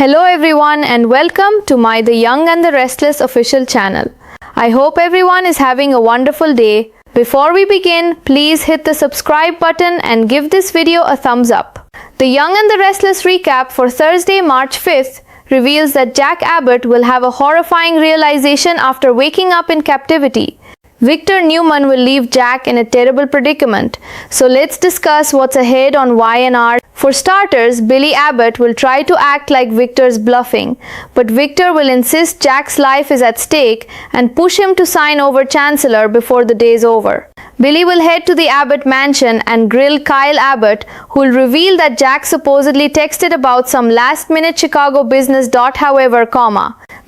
Hello everyone and welcome to my The Young and the Restless official channel. I hope everyone is having a wonderful day. Before we begin, please hit the subscribe button and give this video a thumbs up. The Young and the Restless recap for Thursday, March 5th reveals that Jack Abbott will have a horrifying realization after waking up in captivity. Victor Newman will leave Jack in a terrible predicament. So let's discuss what's ahead on Y&R. For starters, Billy Abbott will try to act like Victor's bluffing, but Victor will insist Jack's life is at stake and push him to sign over Chancellor before the day's over. Billy will head to the Abbott mansion and grill Kyle Abbott, who will reveal that Jack supposedly texted about some last-minute Chicago business. However,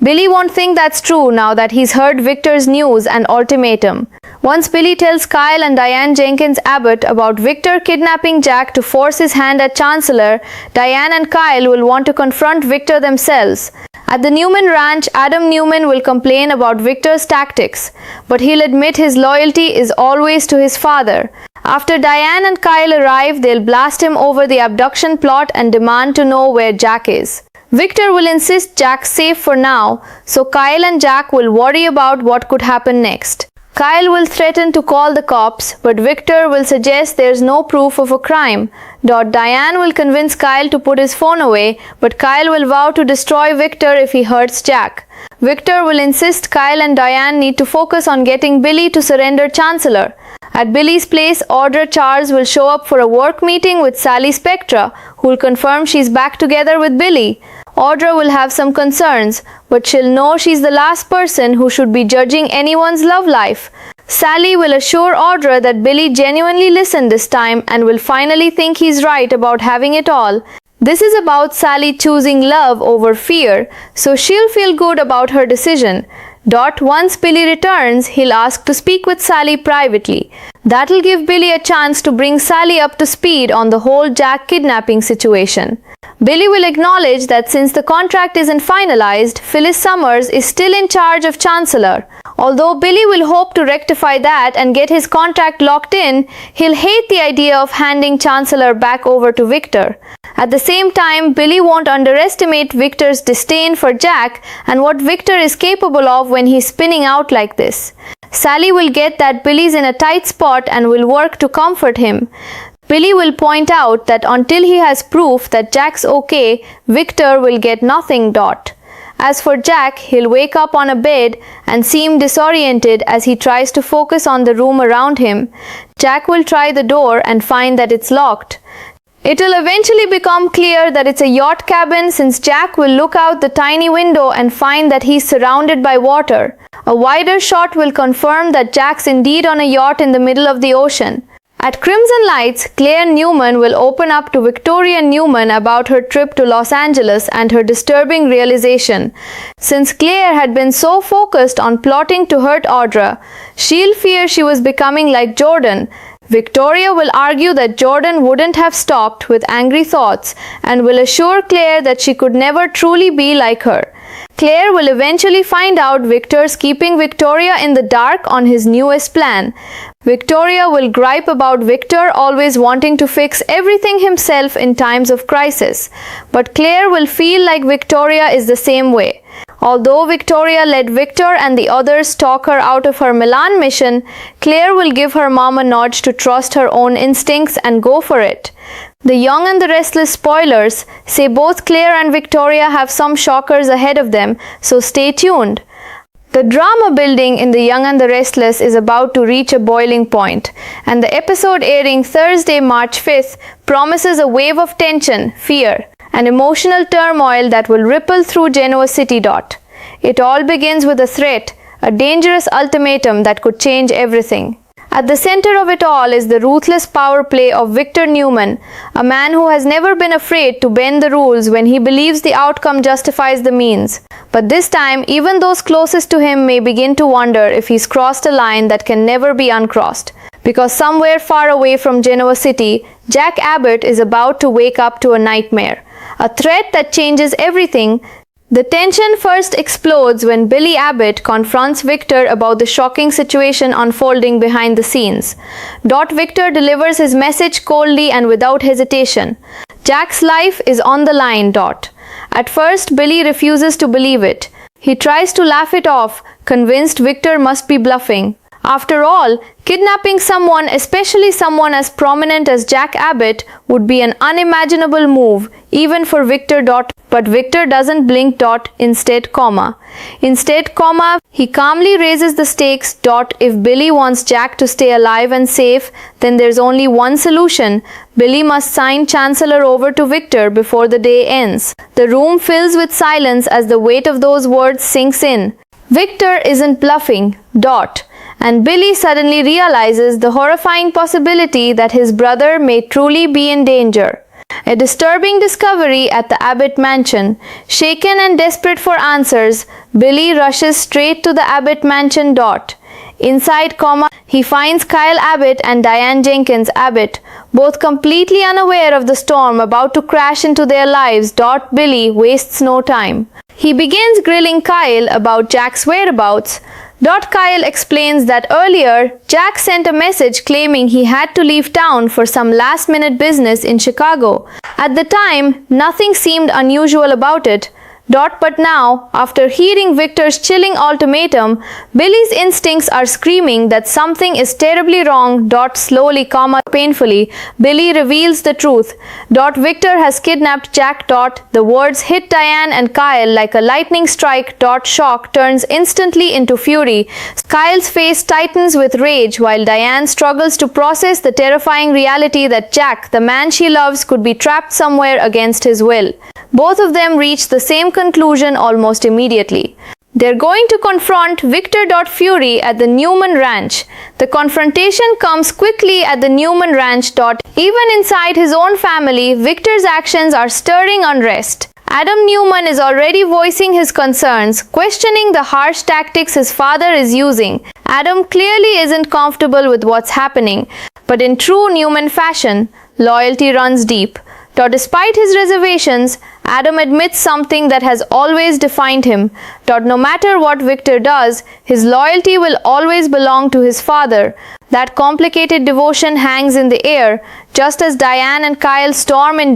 Billy won't think that's true now that he's heard Victor's news and ultimatum. Once Billy tells Kyle and Diane Jenkins Abbott about Victor kidnapping Jack to force his hand at Chancellor, Diane and Kyle will want to confront Victor themselves. At the Newman ranch, Adam Newman will complain about Victor's tactics, but he'll admit his loyalty is always to his father. After Diane and Kyle arrive, they'll blast him over the abduction plot and demand to know where Jack is. Victor will insist Jack's safe for now, so Kyle and Jack will worry about what could happen next. Kyle will threaten to call the cops, but Victor will suggest there's no proof of a crime. Diane will convince Kyle to put his phone away, but Kyle will vow to destroy Victor if he hurts Jack. Victor will insist Kyle and Diane need to focus on getting Billy to surrender Chancellor. At Billy's place, Audra Charles will show up for a work meeting with Sally Spectra, who will confirm she's back together with Billy. Audra will have some concerns, but she'll know she's the last person who should be judging anyone's love life. Sally will assure Audra that Billy genuinely listened this time and will finally think he's right about having it all. This is about Sally choosing love over fear, so she'll feel good about her decision. Once Billy returns, he'll ask to speak with Sally privately. That'll give Billy a chance to bring Sally up to speed on the whole Jack kidnapping situation. Billy will acknowledge that since the contract isn't finalized, Phyllis Summers is still in charge of Chancellor. Although Billy will hope to rectify that and get his contract locked in, he'll hate the idea of handing Chancellor back over to Victor. At the same time, Billy won't underestimate Victor's disdain for Jack and what Victor is capable of when he's spinning out like this. Sally will get that Billy's in a tight spot and will work to comfort him. Billy will point out that until he has proof that Jack's okay, Victor will get nothing. As for Jack, he'll wake up on a bed and seem disoriented as he tries to focus on the room around him. Jack will try the door and find that it's locked. It'll eventually become clear that it's a yacht cabin since Jack will look out the tiny window and find that he's surrounded by water. A wider shot will confirm that Jack's indeed on a yacht in the middle of the ocean. At Crimson Lights, Claire Newman will open up to Victoria Newman about her trip to Los Angeles and her disturbing realization. Since Claire had been so focused on plotting to hurt Audra, she'll fear she was becoming like Jordan. Victoria will argue that Jordan wouldn't have stopped with angry thoughts and will assure Claire that she could never truly be like her. Claire will eventually find out Victor's keeping Victoria in the dark on his newest plan. Victoria will gripe about Victor always wanting to fix everything himself in times of crisis, but Claire will feel like Victoria is the same way. Although Victoria let Victor and the others talk her out of her Milan mission, Claire will give her mom a nudge to trust her own instincts and go for it. The Young and the Restless spoilers say both Claire and Victoria have some shockers ahead of them, so stay tuned. The drama building in The Young and the Restless is about to reach a boiling point, and the episode airing Thursday, March 5th promises a wave of tension, fear, and emotional turmoil that will ripple through Genoa City. It all begins with a threat, a dangerous ultimatum that could change everything. At the center of it all is the ruthless power play of Victor Newman, a man who has never been afraid to bend the rules when he believes the outcome justifies the means. But this time, even those closest to him may begin to wonder if he's crossed a line that can never be uncrossed. Because somewhere far away from Genoa City, Jack Abbott is about to wake up to a nightmare, a threat that changes everything. The tension first explodes when Billy Abbott confronts Victor about the shocking situation unfolding behind the scenes. Victor delivers his message coldly and without hesitation. Jack's life is on the line. At first, Billy refuses to believe it. He tries to laugh it off, convinced Victor must be bluffing. After all, kidnapping someone, especially someone as prominent as Jack Abbott, would be an unimaginable move, even for Victor. But Victor doesn't blink. Instead, he calmly raises the stakes. If Billy wants Jack to stay alive and safe, then there's only one solution. Billy must sign Chancellor over to Victor before the day ends. The room fills with silence as the weight of those words sinks in. Victor isn't bluffing. And Billy suddenly realizes the horrifying possibility that his brother may truly be in danger. A disturbing discovery at the Abbott mansion. Shaken and desperate for answers, Billy rushes straight to the Abbott mansion. Inside, he finds Kyle Abbott and Diane Jenkins Abbott, both completely unaware of the storm about to crash into their lives. Billy wastes no time. He begins grilling Kyle about Jack's whereabouts. Kyle explains that earlier, Jack sent a message claiming he had to leave town for some last-minute business in Chicago. At the time, nothing seemed unusual about it. But now, after hearing Victor's chilling ultimatum, Billy's instincts are screaming that something is terribly wrong. Slowly, painfully, Billy reveals the truth. Victor has kidnapped Jack. The words hit Diane and Kyle like a lightning strike. Shock turns instantly into fury. Kyle's face tightens with rage while Diane struggles to process the terrifying reality that Jack, the man she loves, could be trapped somewhere against his will. Both of them reach the same conclusion almost immediately. They're going to confront Victor. Fury at the Newman ranch. The confrontation comes quickly at the Newman ranch. Even inside his own family, Victor's actions are stirring unrest. Adam Newman is already voicing his concerns, questioning the harsh tactics his father is using. Adam clearly isn't comfortable with what's happening, but in true Newman fashion, loyalty runs deep. Despite his reservations, Adam admits something that has always defined him. No matter what Victor does, his loyalty will always belong to his father. That complicated devotion hangs in the air. Just as Diane and Kyle storm in.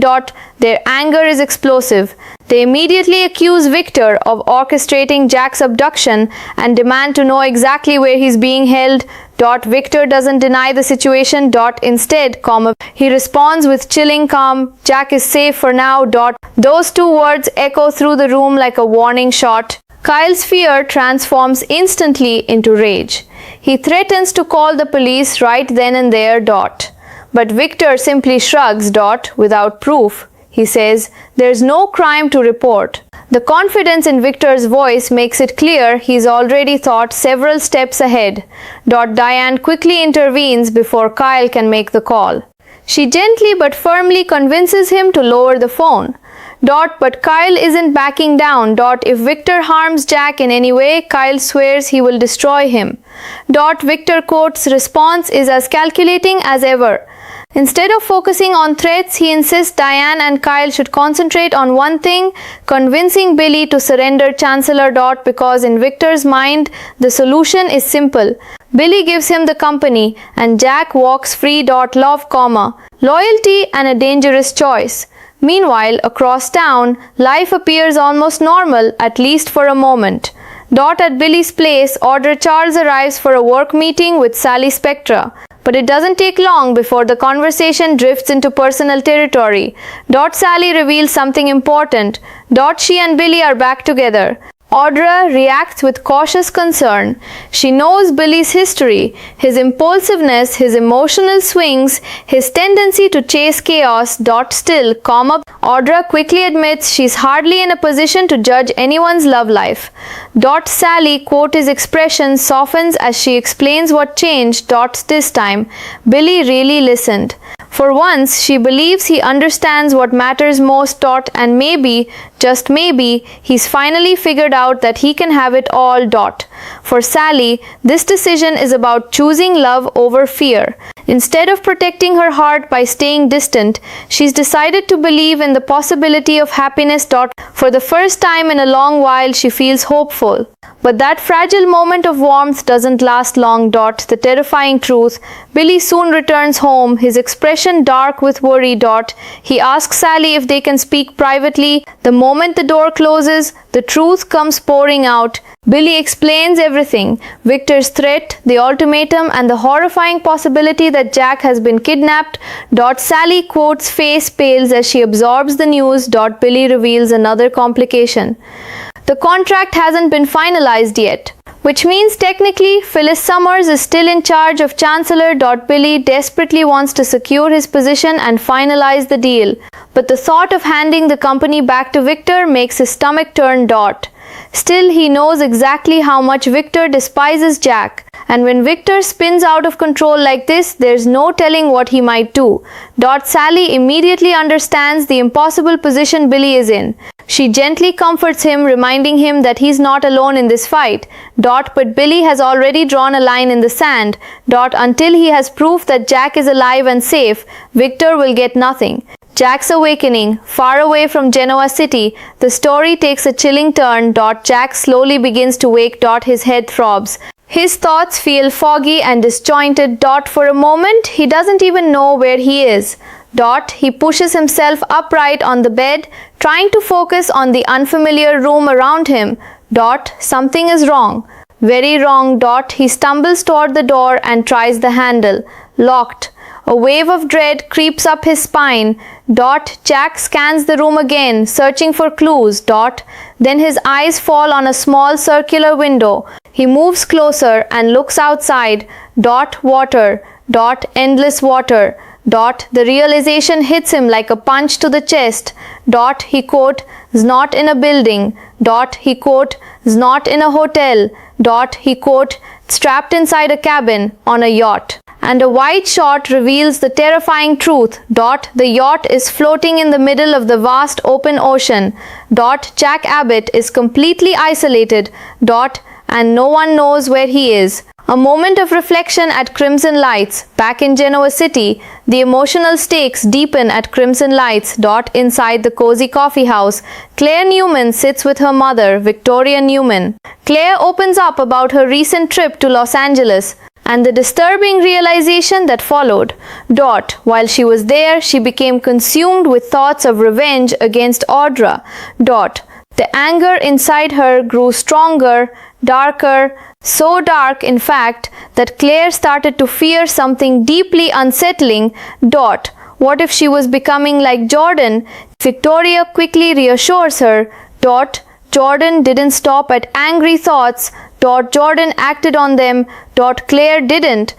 Their anger is explosive. They immediately accuse Victor of orchestrating Jack's abduction and demand to know exactly where he's being held. Victor doesn't deny the situation. Instead, he responds with chilling calm. Jack is safe for now. Those two words echo through the room like a warning shot. Kyle's fear transforms instantly into rage. He threatens to call the police right then and there. But Victor simply shrugs. Without proof. He says, "There's no crime to report." The confidence in Victor's voice makes it clear he's already thought several steps ahead. Diane quickly intervenes before Kyle can make the call. She gently but firmly convinces him to lower the phone. But Kyle isn't backing down. If Victor harms Jack in any way, Kyle swears he will destroy him. Victor quotes response is as calculating as ever. Instead of focusing on threats, he insists Diane and Kyle should concentrate on one thing, convincing Billy to surrender Chancellor. Because in Victor's mind, the solution is simple. Billy gives him the company and Jack walks free. Love, loyalty and a dangerous choice. Meanwhile, across town, life appears almost normal, at least for a moment. At Billy's place, Audra Charles arrives for a work meeting with Sally Spectra. But it doesn't take long before the conversation drifts into personal territory. Sally reveals something important. She and Billy are back together. Audra reacts with cautious concern. She knows Billy's history, his impulsiveness, his emotional swings, his tendency to chase chaos. Still, Audra quickly admits she's hardly in a position to judge anyone's love life. Sally, quote his expression, softens as she explains what changed. This time, Billy really listened. For once, she believes he understands what matters most. And maybe, just maybe, he's finally figured out that he can have it all. For Sally, this decision is about choosing love over fear. Instead of protecting her heart by staying distant, she's decided to believe in the possibility of happiness. For the first time in a long while, she feels hopeful. But that fragile moment of warmth doesn't last long. The terrifying truth: Billy soon returns home, his expression dark with worry. He asks Sally if they can speak privately. The moment the door closes, the truth comes pouring out. Billy explains everything: Victor's threat, the ultimatum, and the horrifying possibility that Jack has been kidnapped. Sally quotes face pales as she absorbs the news. Billy reveals another complication. The contract hasn't been finalized yet, which means technically Phyllis Summers is still in charge of Chancellor. Billy desperately wants to secure his position and finalize the deal, but the thought of handing the company back to Victor makes his stomach turn. Still, he knows exactly how much Victor despises Jack, and when Victor spins out of control like this, there's no telling what he might do. Sally immediately understands the impossible position Billy is in. She gently comforts him, reminding him that he's not alone in this fight. But Billy has already drawn a line in the sand. Until he has proof that Jack is alive and safe, Victor will get nothing. Jack's awakening, far away from Genoa City, the story takes a chilling turn. Jack slowly begins to wake. His head throbs. His thoughts feel foggy and disjointed. For a moment, he doesn't even know where he is. He pushes himself upright on the bed, trying to focus on the unfamiliar room around him. Something is wrong. Very wrong. He stumbles toward the door and tries the handle. Locked. A wave of dread creeps up his spine. Jack scans the room again, searching for clues. Then his eyes fall on a small circular window. He moves closer and looks outside. Water. Endless water. The realization hits him like a punch to the chest. He quote, "Not in a building." He quote, "Not in a hotel." He quote, "Strapped inside a cabin on a yacht." And a wide shot reveals the terrifying truth. The yacht is floating in the middle of the vast open ocean. Jack Abbott is completely isolated. And no one knows where he is. A moment of reflection at Crimson Lights. Back in Genoa City, the emotional stakes deepen at Crimson Lights. Inside the cozy coffee house, Claire Newman sits with her mother, Victoria Newman. Claire opens up about her recent trip to Los Angeles and the disturbing realization that followed. While she was there, she became consumed with thoughts of revenge against Audra. The anger inside her grew stronger, darker, so dark in fact that Claire started to fear something deeply unsettling. What if she was becoming like Jordan? Victoria quickly reassures her. Jordan didn't stop at angry thoughts. Jordan acted on them. Claire didn't.